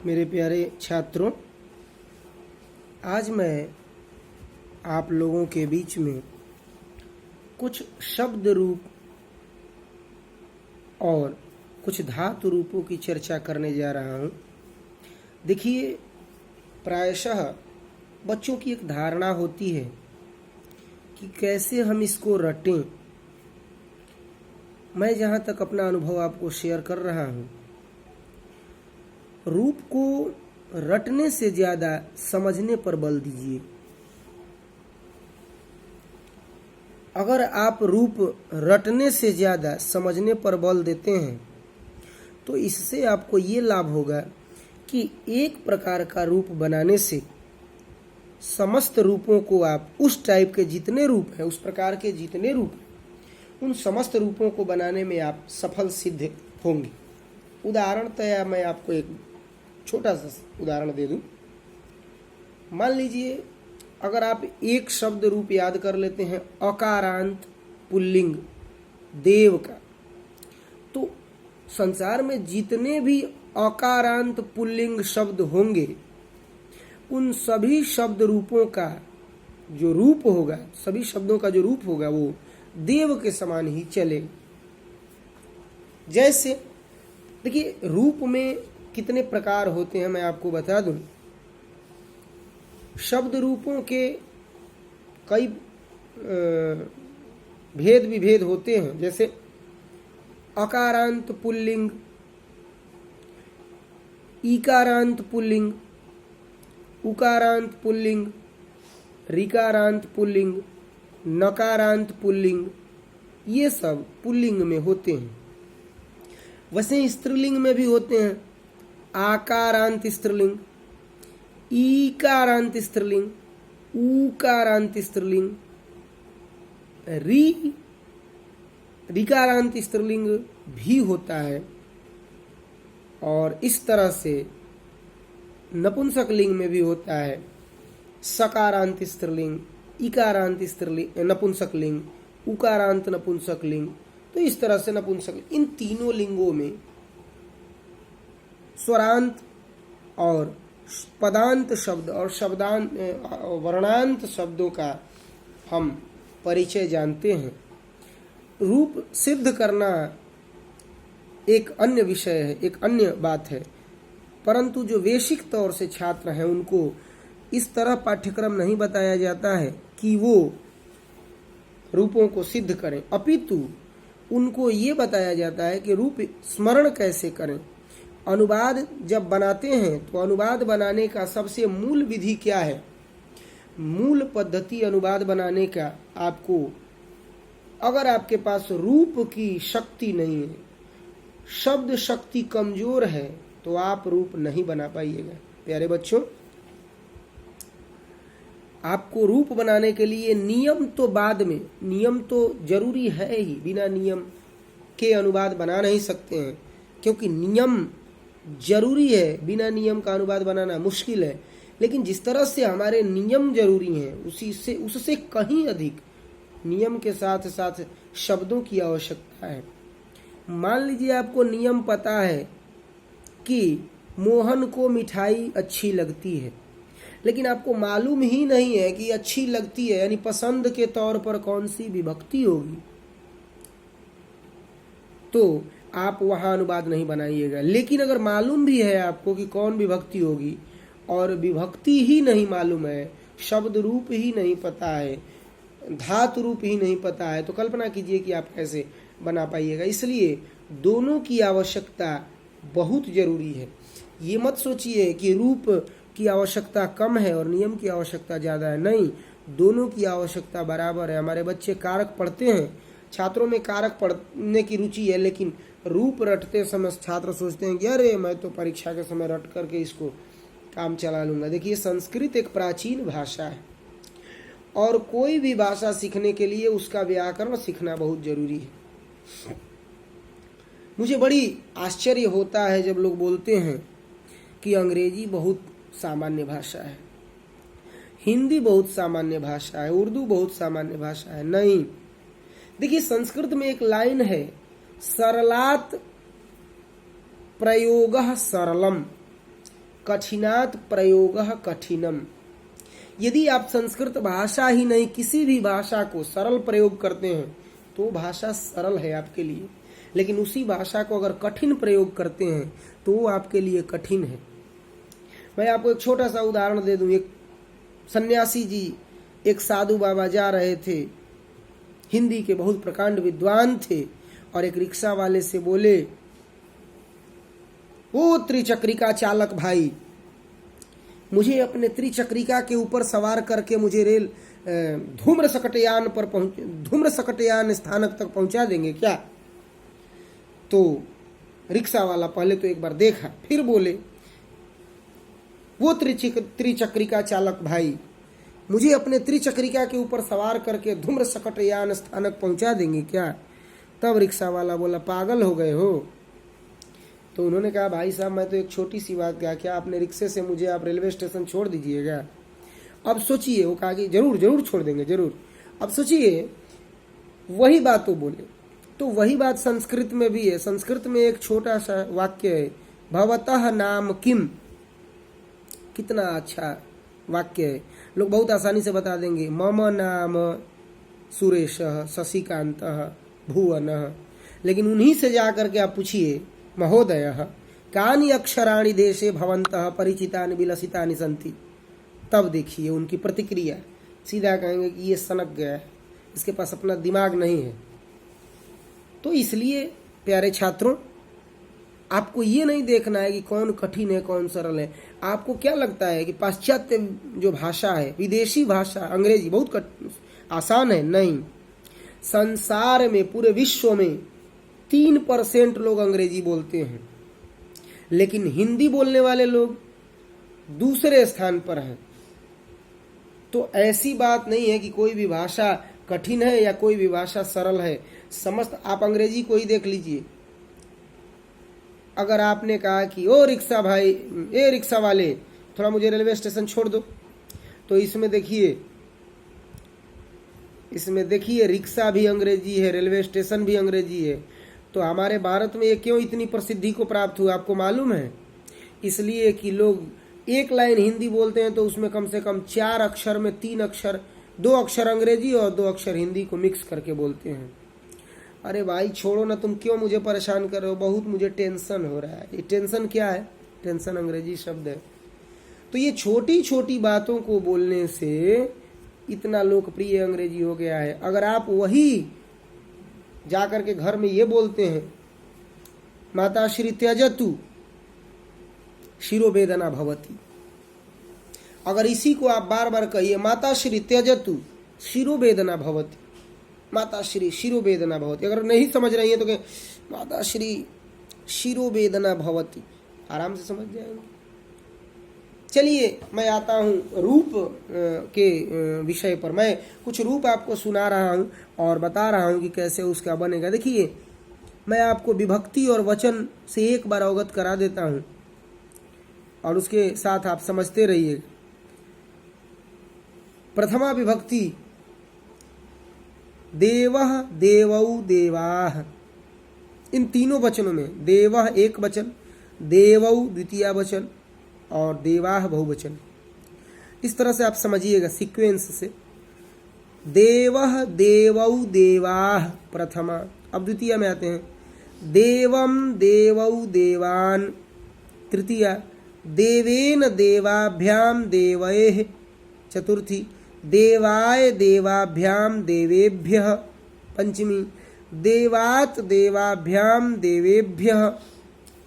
मेरे प्यारे छात्रों, आज मैं आप लोगों के बीच में कुछ शब्द रूप और कुछ धातु रूपों की चर्चा करने जा रहा हूँ। देखिए, प्रायशः बच्चों की एक धारणा होती है कि कैसे हम इसको रटें। मैं जहाँ तक अपना अनुभव आपको शेयर कर रहा हूँ, रूप को रटने से ज़्यादा समझने पर बल दीजिए। अगर आप रूप रटने से ज़्यादा समझने पर बल देते हैं तो इससे आपको ये लाभ होगा कि एक प्रकार का रूप बनाने से समस्त रूपों को आप उस टाइप के जितने रूप हैं, उस प्रकार के जितने रूप हैं, उन समस्त रूपों को बनाने में आप सफल सिद्ध होंगे। उदाहरणतया मैं आपको एक छोटा सा उदाहरण दे दूं। मान लीजिए, अगर आप एक शब्द रूप याद कर लेते हैं अकारांत पुल्लिंग देव का, तो संसार में जितने भी अकारांत पुल्लिंग शब्द होंगे, उन सभी शब्द रूपों का जो रूप होगा, सभी शब्दों का जो रूप होगा, वो देव के समान ही चलेगा। जैसे देखिए, रूप में कितने प्रकार होते हैं मैं आपको बता दूं। शब्द रूपों के कई भेद विभेद होते हैं। जैसे अकारांत पुल्लिंग, ईकारांत पुल्लिंग, उकारांत पुल्लिंग, ऋकारांत पुल्लिंग, नकारांत पुल्लिंग, ये सब पुल्लिंग में होते हैं। वैसे स्त्रीलिंग में भी होते हैं आकारांत स्त्रीलिंग, ईकारांत स्त्रीलिंग, ऊकारांत स्त्रीलिंग, ऋकारांत स्त्रीलिंग भी होता है। और इस तरह से नपुंसक लिंग में भी होता है सकारांत स्त्रीलिंग, इकारांत स्त्रीलिंग नपुंसक लिंग, उकारांत नपुंसक लिंग। तो इस तरह से नपुंसक, इन तीनों लिंगों में स्वरांत और पदांत शब्द और शब्दांत वर्णांत शब्दों का हम परिचय जानते हैं। रूप सिद्ध करना एक अन्य विषय है, एक अन्य बात है, परंतु जो वैश्विक तौर से छात्र हैं उनको इस तरह पाठ्यक्रम नहीं बताया जाता है कि वो रूपों को सिद्ध करें, अपितु उनको ये बताया जाता है कि रूप स्मरण कैसे करें। अनुवाद जब बनाते हैं तो अनुवाद बनाने का सबसे मूल विधि क्या है, मूल पद्धति अनुवाद बनाने का आपको, अगर आपके पास रूप की शक्ति नहीं है, शब्द शक्ति कमजोर है, तो आप रूप नहीं बना पाइएगा। प्यारे बच्चों, आपको रूप बनाने के लिए नियम तो बाद में, नियम तो जरूरी है ही, बिना नियम के अनुवाद बना नहीं सकते हैं, क्योंकि नियम जरूरी है। बिना नियम का अनुवाद बनाना मुश्किल है। लेकिन जिस तरह से हमारे नियम जरूरी हैं, उससे कहीं अधिक नियम के साथ साथ शब्दों की आवश्यकता है। मान लीजिए आपको नियम पता है कि मोहन को मिठाई अच्छी लगती है, लेकिन आपको मालूम ही नहीं है कि अच्छी लगती है यानी पसंद के तौर पर कौन सी विभक्ति होगी, तो आप वहां अनुवाद नहीं बनाइएगा। लेकिन अगर मालूम भी है आपको कि कौन विभक्ति होगी और विभक्ति ही नहीं मालूम है, शब्द रूप ही नहीं पता है, धातु रूप ही नहीं पता है, तो कल्पना कीजिए कि आप कैसे बना पाइएगा। इसलिए दोनों की आवश्यकता बहुत जरूरी है। ये मत सोचिए कि रूप की आवश्यकता कम है और नियम की आवश्यकता ज़्यादा है। नहीं, दोनों की आवश्यकता बराबर है। हमारे बच्चे कारक पढ़ते हैं, छात्रों में कारक पढ़ने की रुचि है, लेकिन रूप रटते समय छात्र सोचते हैं कि अरे मैं तो परीक्षा के समय रट करके इसको काम चला लूँगा। देखिए, संस्कृत एक प्राचीन भाषा है और कोई भी भाषा सीखने के लिए उसका व्याकरण सीखना बहुत जरूरी है। मुझे बड़ी आश्चर्य होता है जब लोग बोलते हैं कि अंग्रेजी बहुत सामान्य भाषा है, हिंदी बहुत सामान्य भाषा है, उर्दू बहुत सामान्य भाषा है। नहीं, देखिए, संस्कृत में एक लाइन है, सरलात प्रयोगः सरलम। कठिनात् प्रयोगः कठिनम। यदि आप संस्कृत भाषा ही नहीं किसी भी भाषा को सरल प्रयोग करते हैं तो भाषा सरल है आपके लिए, लेकिन उसी भाषा को अगर कठिन प्रयोग करते हैं तो वो आपके लिए कठिन है। मैं आपको एक छोटा सा उदाहरण दे दूं। एक सन्यासी जी, एक साधु बाबा जा रहे थे, हिंदी के बहुत प्रकांड विद्वान थे, और एक रिक्शा वाले से बोले, ओ त्रिचक्रिका चालक भाई, मुझे अपने त्रिचक्रिका के ऊपर सवार करके मुझे रेल धूम्र सकटयान स्थानक तक पहुंचा देंगे क्या? तो रिक्शा वाला पहले तो एक बार देखा, फिर बोले, वो त्रिचक्रिका चालक भाई, मुझे अपने त्रिचक्रिका के ऊपर सवार करके धूम्र सकटयान स्थानक पहुंचा देंगे क्या? तब रिक्शा वाला बोला, पागल हो गए हो? तो उन्होंने कहा, भाई साहब मैं तो एक छोटी सी बात कहा, क्या आपने रिक्शे से मुझे आप रेलवे स्टेशन छोड़ दीजिएगा? अब सोचिए, वो कहा कि जरूर जरूर छोड़ देंगे, जरूर। अब सोचिए, वही बात वो बोले, तो वही बात संस्कृत में भी है। संस्कृत में एक छोटा सा वाक्य है, भवतः नाम किम। कितना अच्छा वाक्य है, लोग बहुत आसानी से बता देंगे, मम नाम सुरेश शशिकांत भुवन। लेकिन उन्हीं से जा करके आप पूछिए, महोदय कानि अक्षराणि देशे भवन्तः परिचितानि विलसितानि सन्ति, तब देखिए उनकी प्रतिक्रिया। सीधा कहेंगे कि ये सनक गया है, इसके पास अपना दिमाग नहीं है। तो इसलिए प्यारे छात्रों, आपको ये नहीं देखना है कि कौन कठिन है कौन सरल है। आपको क्या लगता है कि पाश्चात्य जो भाषा है, विदेशी भाषा अंग्रेजी बहुत आसान है? नहीं। संसार में, पूरे विश्व में 3% लोग अंग्रेजी बोलते हैं, लेकिन हिंदी बोलने वाले लोग दूसरे स्थान पर हैं। तो ऐसी बात नहीं है कि कोई भी भाषा कठिन है या कोई भी भाषा सरल है। समस्त आप अंग्रेजी को ही देख लीजिए। अगर आपने कहा कि ओ रिक्शा भाई, ए रिक्शा वाले, थोड़ा मुझे रेलवे स्टेशन छोड़ दो, तो इसमें देखिए रिक्शा भी अंग्रेजी है, रेलवे स्टेशन भी अंग्रेजी है। तो हमारे भारत में ये क्यों इतनी प्रसिद्धि को प्राप्त हुआ, आपको मालूम है? इसलिए कि लोग एक लाइन हिंदी बोलते हैं तो उसमें कम से कम 4 अक्षर में 3 अक्षर, 2 अक्षर अंग्रेजी और 2 अक्षर हिंदी को मिक्स करके बोलते हैं। अरे भाई छोड़ो ना, तुम क्यों मुझे परेशान कर रहे हो, बहुत मुझे टेंशन हो रहा है। ये टेंशन क्या है? टेंशन अंग्रेजी शब्द है। तो ये छोटी छोटी बातों को बोलने से इतना लोकप्रिय अंग्रेजी हो गया है। अगर आप वही जाकर के घर में ये बोलते हैं, माता श्री त्यजतु शिरोवेदना भवति, अगर इसी को आप बार बार कहिए, माता श्री त्यजतु शिरोवेदना भवति, माता श्री शिरोवेदना भवति, अगर नहीं समझ रही है तो कहें माता श्री शिरोवेदना भवति, आराम से समझ जाएंगे। चलिए मैं आता हूँ रूप के विषय पर। मैं कुछ रूप आपको सुना रहा हूँ और बता रहा हूँ कि कैसे उसका बनेगा। देखिए, मैं आपको विभक्ति और वचन से एक बार अवगत करा देता हूँ और उसके साथ आप समझते रहिए। प्रथमा विभक्ति, देवः देवौ देवाः, इन तीनों वचनों में देवः एक वचन, देवौ द्वितीय वचन और देवाः बहुवचन। इस तरह से आप समझिएगा सीक्वेंस से। देवः देवौ देवाः प्रथमा। अब द्वितीय में आते हैं, देवं देवौ देवान् तृतीया, देवेन देवाभ्याम देवैः चतुर्थी, देवाय देवाभ्याम देवेभ्यः पंचमी, देवात् देवाभ्याम देवेभ्यः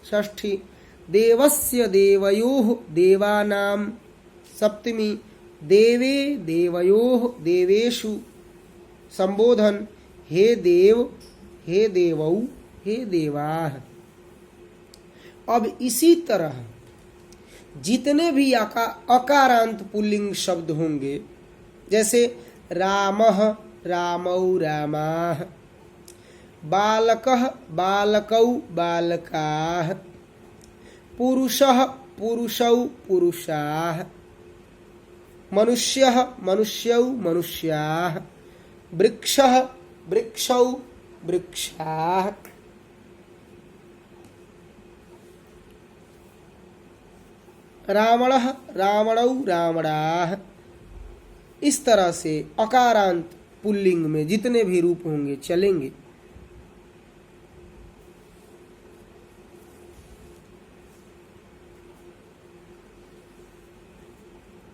षष्ठी, देवस्य देवयोः देवानां सप्तमी, देवे देवयोः देवेषु संबोधन, हे देव हे देवौ हे देवाः। अब इसी तरह जितने भी अकारांत पुल्लिंग शब्द होंगे, जैसे रामः रामौ रामाः, बालकः बालकौ बालकाः, पुरुषः पुरुषौ पुरुषाः, मनुष्यः मनुष्यौ मनुष्याः, वृक्षः वृक्षौ वृक्षाः। रावणः रावणौ रावणाः। इस तरह से अकारांत पुल्लिंग में जितने भी रूप होंगे चलेंगे।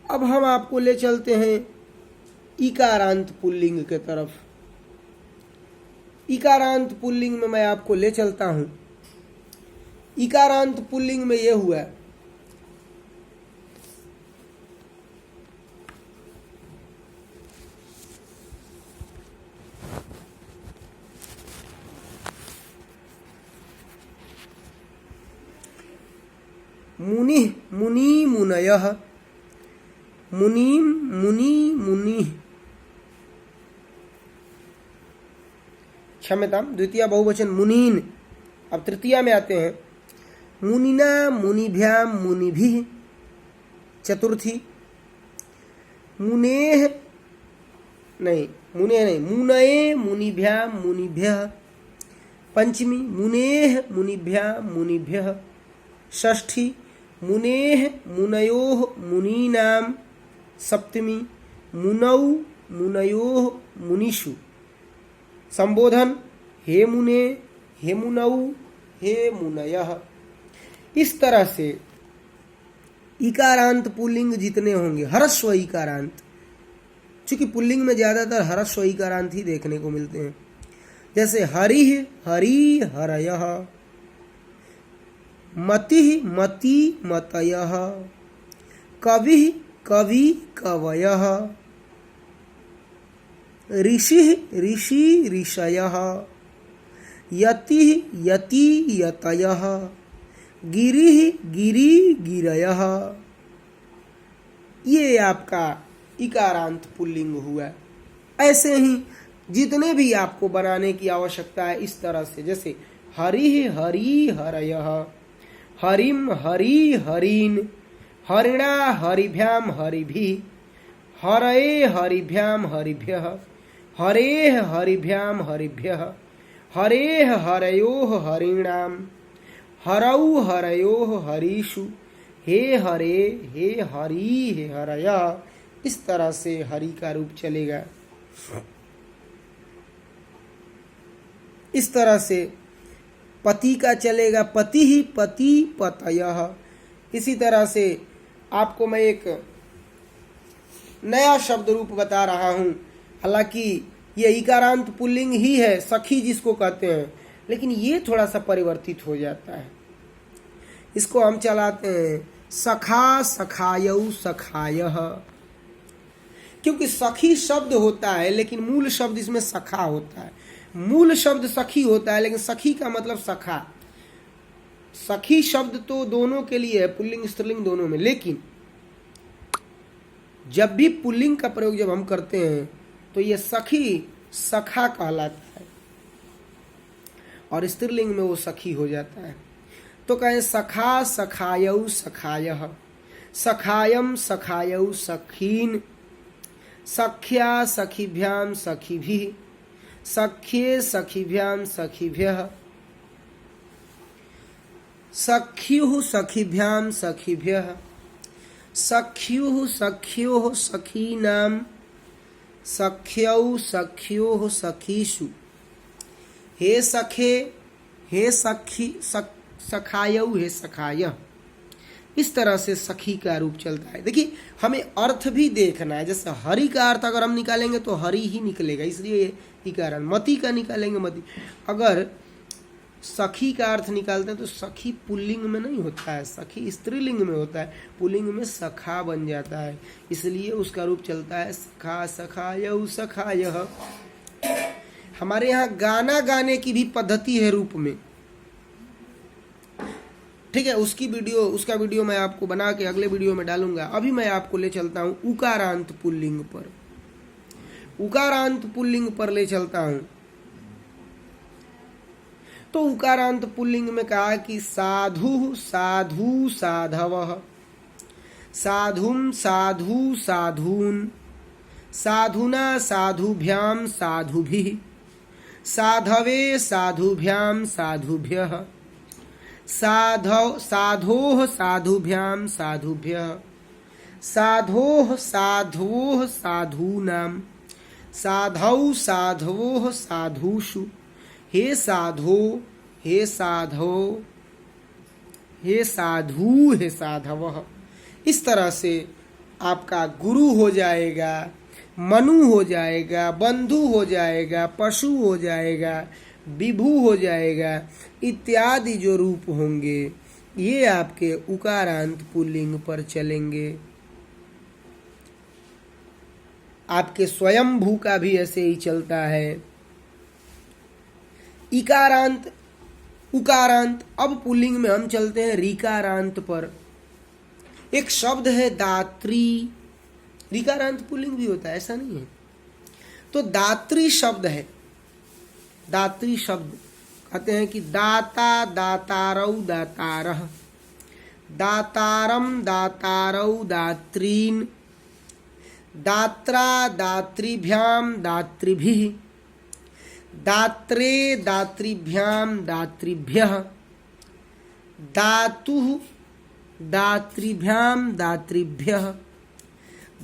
अब हम आपको ले चलते हैं इकारांत पुल्लिंग के तरफ। इकारांत पुल्लिंग में मैं आपको ले चलता हूं। इकारांत पुल्लिंग में यह हुआ मुनि मुनि मुनयः, मुनीम मुनि मुनि, क्षम्यताम द्वितीय बहुवचन मुनीन। अब तृतीया में आते हैं मुनिना मुनिभ्याम मुनिभिः, चतुर्थी मुनेः नहीं मुने नहीं मुनये मुनिभ्याम मुनिभ्यः, पंचमी मुनेः मुनिभ्याम मुनिभ्यः, षष्ठी मुनेः मुनयोः मुनीनाम, सप्तमी मुनौ मुनयोः मुनिषु। संबोधन हे मुने हे मुनौ हे मुनयः। इस तरह से इकारांत पुल्लिंग जितने होंगे, ह्रस्व इकारांत, चूंकि पुल्लिंग में ज्यादातर ह्रस्व इकारांत ही देखने को मिलते हैं, जैसे हरिः हरि हरयः, मतिः मति मतयः, कविः कवि कवयः, ऋषिः ऋषि ऋषयः, यतिः यति यतयः, गिरिः गिरि गिरयः। ये आपका इकारांत पुल्लिंग हुआ। ऐसे ही जितने भी आपको बनाने की आवश्यकता है इस तरह से, जैसे हरिः हरि हरयः, हरिम हरि हरीन, हरिणा हरिभ्याम हरिभिः, हरये हरिभ्याम हरिभ्यः, हरेः हरिभ्याम हरिभ्यः, हरेः हरयोः हरिणाम, हरौ हरयोः हरीषु, हे हरे हे हरि हे हरया। इस तरह से हरि का रूप चलेगा। इस तरह से पति का चलेगा, पति ही पति पतयः। इसी तरह से आपको मैं एक नया शब्द रूप बता रहा हूं, हालांकि ये इकारांत पुल्लिंग ही है, सखी जिसको कहते हैं, लेकिन ये थोड़ा सा परिवर्तित हो जाता है। इसको हम चलाते हैं सखा सखायौ सखायः, क्योंकि सखी शब्द होता है लेकिन मूल शब्द इसमें सखा होता है। मूल शब्द सखी होता है लेकिन सखी का मतलब सखा। सखी शब्द तो दोनों के लिए है, पुल्लिंग स्त्रीलिंग दोनों में, लेकिन जब भी पुल्लिंग का प्रयोग जब हम करते हैं तो ये सखी सखा कहलाता है और स्त्रीलिंग में वो सखी हो जाता है। तो कहें सखा सखायौ सखायः, सखायम सखायौ सखीन, सख्या सखिभ्याम सखिभिः, सख्ये सखिभ्याम सखिभ्यः, सख्युः सखिभ्याम सखिभ्यः, सख्युः सख्योः सखीनाम, सख्यौ सख्योः सखीषु, हे सखे हे सखी सखायौ हे सखायः। इस तरह से सखी का रूप चलता है। देखिए हमें अर्थ भी देखना है, जैसे हरि का अर्थ अगर हम निकालेंगे तो हरि ही निकलेगा, इसलिए इकारांत। मति का निकालेंगे मति। अगर सखी का अर्थ निकालते हैं तो सखी पुल्लिंग में नहीं होता है, सखी स्त्रीलिंग में होता है, पुल्लिंग में सखा बन जाता है, इसलिए उसका रूप चलता है सखा सखायौ सखायः। हमारे यहाँ गाना गाने की भी पद्धति है रूप में, ठीक है, उसका वीडियो मैं आपको बना के अगले वीडियो में डालूंगा। अभी मैं आपको ले चलता हूँ उकारांत पुल्लिंग पर। उकारांत पुल्लिंग पर ले चलता हूं तो उकारांत पुल्लिंग में कहा कि साधु साधु साधवः, साधुम साधु साधून, साधुना साधुभ्याम साधुभिः, साधवे साधुभ्याम साधुभ्यः, साधोः साधुभ्यां साधुभ्यः, साधोः साधवोः साधूनां, साधौ साधवोः साधुषु, हे साधो हे साधो हे साधु हे साधवः। इस तरह से आपका गुरु हो जाएगा, मनु हो जाएगा, बंधु हो जाएगा, पशु हो जाएगा, विभु हो जाएगा, इत्यादि जो रूप होंगे ये आपके उकारांत पुल्लिंग पर चलेंगे। आपके स्वयंभू का भी ऐसे ही चलता है। इकारांत, उकारांत। अब पुल्लिंग में हम चलते हैं ऋकारांत पर। एक शब्द है दात्री, ऋकारांत पुल्लिंग भी होता है, ऐसा नहीं है। तो दात्री शब्द है, दात्री शब्द कहते हैं कि दाता दातारौ दातारः, दातारम दातारौ दात्रीन्, दात्रा दातृभ्याम दातृभिः, दात्रे दातृभ्याम दातृभ्यः, दातुः दातृभ्याम दातृभ्यः,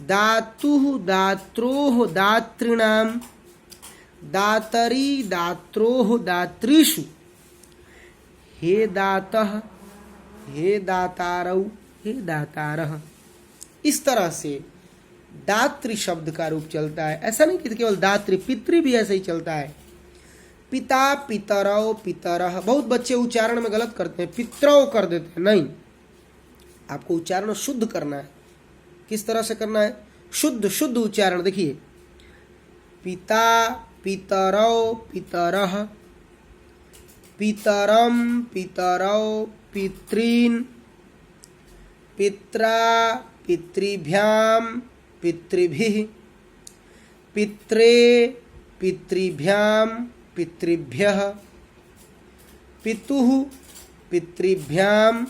दातुः दात्रोः दातॄणां, दातरी दात्रोः दातृषु, हे दातः हे दातारौ हे दातारः। इस तरह से दातृ शब्द का रूप चलता है। ऐसा नहीं कि केवल दातृ, पितृ भी ऐसे ही चलता है। पिता पितरौ पितरः। बहुत बच्चे उच्चारण में गलत करते हैं, पितरौ कर देते हैं। नहीं, आपको उच्चारण शुद्ध करना है। किस तरह से करना है? शुद्ध शुद्ध उच्चारण। देखिए, पिता पितरौ पितरः, पितरम पितरौ पितॄन्, पित्रा पितृभ्यां पितृभिः, पित्रे पितृभ्यां पितृभ्यः, पितुः पितृभ्यां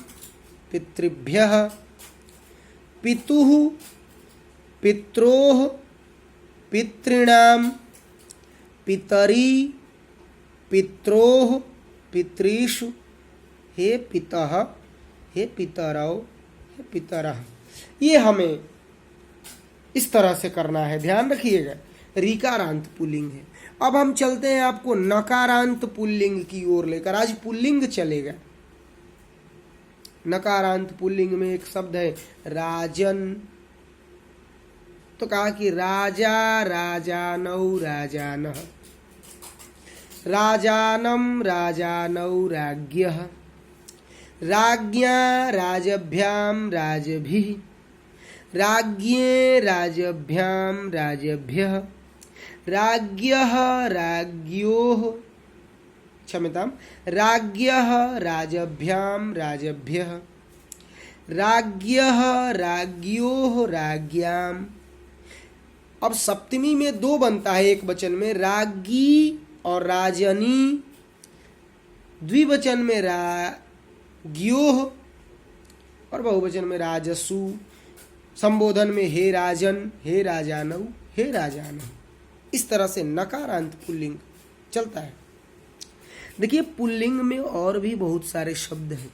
पितृभ्यः, पितुः पित्रोः पितॄणां, पितरी पित्रोः पितृषु, हे पितः हे पितरौ हे पितरः। ये हमें इस तरह से करना है, ध्यान रखिएगा। ऋकारांत पुल्लिंग है। अब हम चलते हैं आपको नकारांत पुल्लिंग की ओर लेकर। आज पुल्लिंग चलेगा। नकारांत पुल्लिंग में एक शब्द है राजन। तो कहा कि राजा राजानौ राजानः, राजानं राजानौ राज्ञः, राज्ञा राजभ्यां राजभिः, राज्ञे राजभ्यां राजभ्यः, राज्ञः राज्ञोः, क्षम्यतां, राज्ञः राजभ्यां राजभ्यः, राज्ञः राज्ञोः राज्ञाम्। अब सप्तमी में दो बनता है एक वचन में, राज्ञी और राजनी। द्विवचन में राज्ञोः और बहुवचन में राजसु। संबोधन में हे राजन हे राजानौ हे राजानः। इस तरह से नकारांत पुल्लिंग चलता है। देखिए, पुल्लिंग में और भी बहुत सारे शब्द हैं।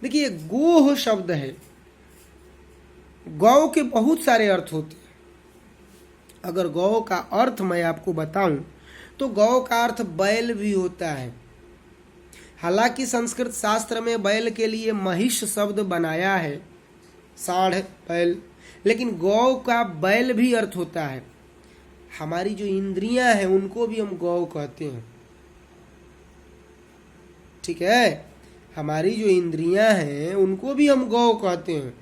देखिए, गोह शब्द है। गौ के बहुत सारे अर्थ होते हैं। अगर गौ का अर्थ मैं आपको बताऊं तो गौ का अर्थ बैल भी होता है। हालांकि संस्कृत शास्त्र में बैल के लिए महिष शब्द बनाया है, साढ़ बैल, लेकिन गौ का बैल भी अर्थ होता है। हमारी जो इंद्रियां हैं उनको भी हम गौ कहते हैं, ठीक है। हमारी जो इंद्रियां हैं उनको भी हम गौ कहते हैं।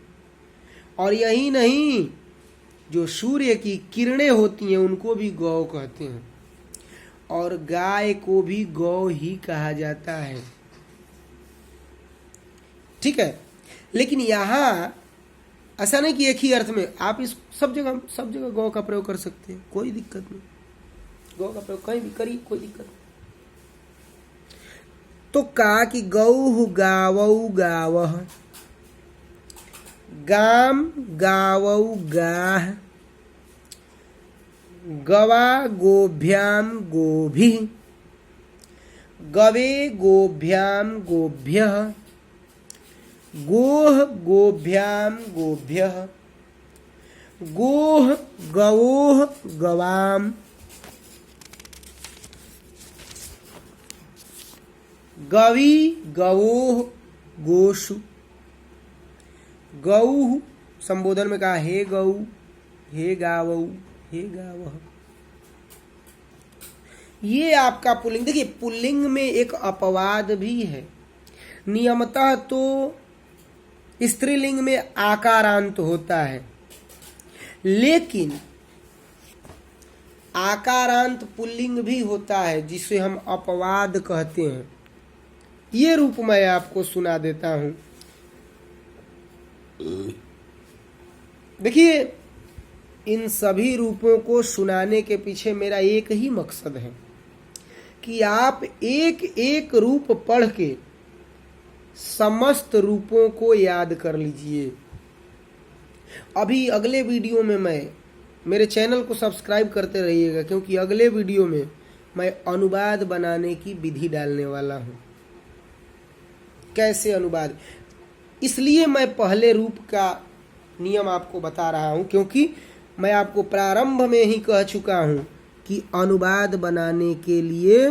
और यही नहीं, जो सूर्य की किरणें होती हैं उनको भी गौ कहते हैं। और गाय को भी गौ ही कहा जाता है, ठीक है। लेकिन यहाँ ऐसा नहीं कि एक ही अर्थ में, आप इस सब जगह गौ का प्रयोग कर सकते हैं, कोई दिक्कत नहीं। गौ का प्रयोग कहीं भी करिए, कोई दिक्कत नहीं। तो कहा कि गौः गावौ गावः, गाम गावौ गाः, गवा गोभ्याम गोभिः, गवे गोभ्याम गोभ्यः, गोः गोभ्याम गोभ्यः, गोः गवोः गवाम, गवी गवोः गोषु। गौः संबोधन में कहा हे गौ, हे गावौ, हे गावः। ये आपका पुल्लिंग। देखिए पुल्लिंग में एक अपवाद भी है। नियमतः तो स्त्रीलिंग में आकारांत होता है, लेकिन आकारांत पुल्लिंग भी होता है जिसे हम अपवाद कहते हैं। ये रूप मैं आपको सुना देता हूं। देखिए इन सभी रूपों को सुनाने के पीछे मेरा एक ही मकसद है कि आप एक एक रूप पढ़ के समस्त रूपों को याद कर लीजिए। अभी अगले वीडियो में मैं, मेरे चैनल को सब्सक्राइब करते रहिएगा, क्योंकि अगले वीडियो में मैं अनुवाद बनाने की विधि डालने वाला हूं। कैसे अनुवाद, इसलिए मैं पहले रूप का नियम आपको बता रहा हूं, क्योंकि मैं आपको प्रारंभ में ही कह चुका हूं कि अनुवाद बनाने के लिए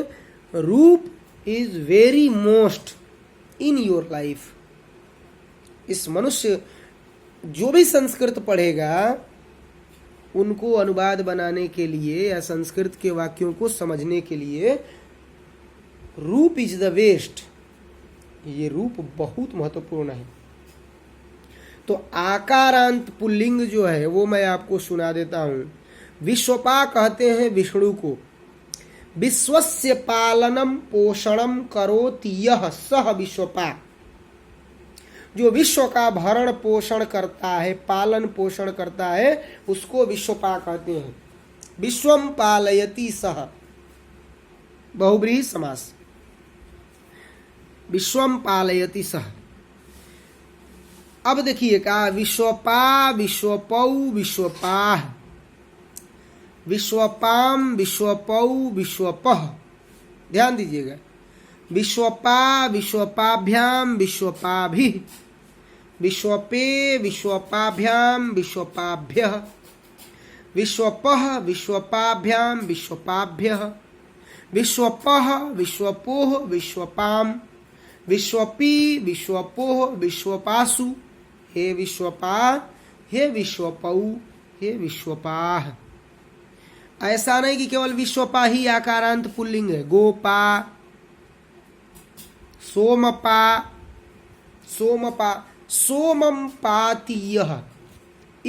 रूप is very most in your life. इस मनुष्य जो भी संस्कृत पढ़ेगा उनको अनुवाद बनाने के लिए या संस्कृत के वाक्यों को समझने के लिए रूप इज द बेस्ट। ये रूप बहुत महत्वपूर्ण है। तो आकारांत पुल्लिंग जो है वो मैं आपको सुना देता हूं। विश्वपा कहते हैं विष्णु को। विश्वस्य पालनम पोषणम करोति यह सह विश्वपा। जो विश्व का भरण पोषण करता है, पालन पोषण करता है, उसको विश्वपा कहते हैं। विश्वम पालयति सह, बहुब्रीहि समास। विश्वम पालयति सह। अब देखिए कहा विश्वपा, विश्वपौ, विश्वपाः, विश्वपाम, विश्वपौ, विश्वपः। ध्यान दीजिएगा। विश्वपा, विश्वपाभ्याम, विश्वपाभिः, विश्वपे, विश्वपाभ्याम, विश्वपाभ्यः, विश्वपः, विश्वपाभ्याम, विश्वपाभ्यः, विश्वपः, विश्वपोः, विश्वपाम, विश्वपी, विश्वपोः, विश्वपासु। हे विश्वपा, हे विश्वपौ, हे विश्वपाः। ऐसा नहीं कि केवल विश्वपा ही आकारांत पुल्लिंग है। गोपा, सोमपा, सोमपा, सोमम पाति यह।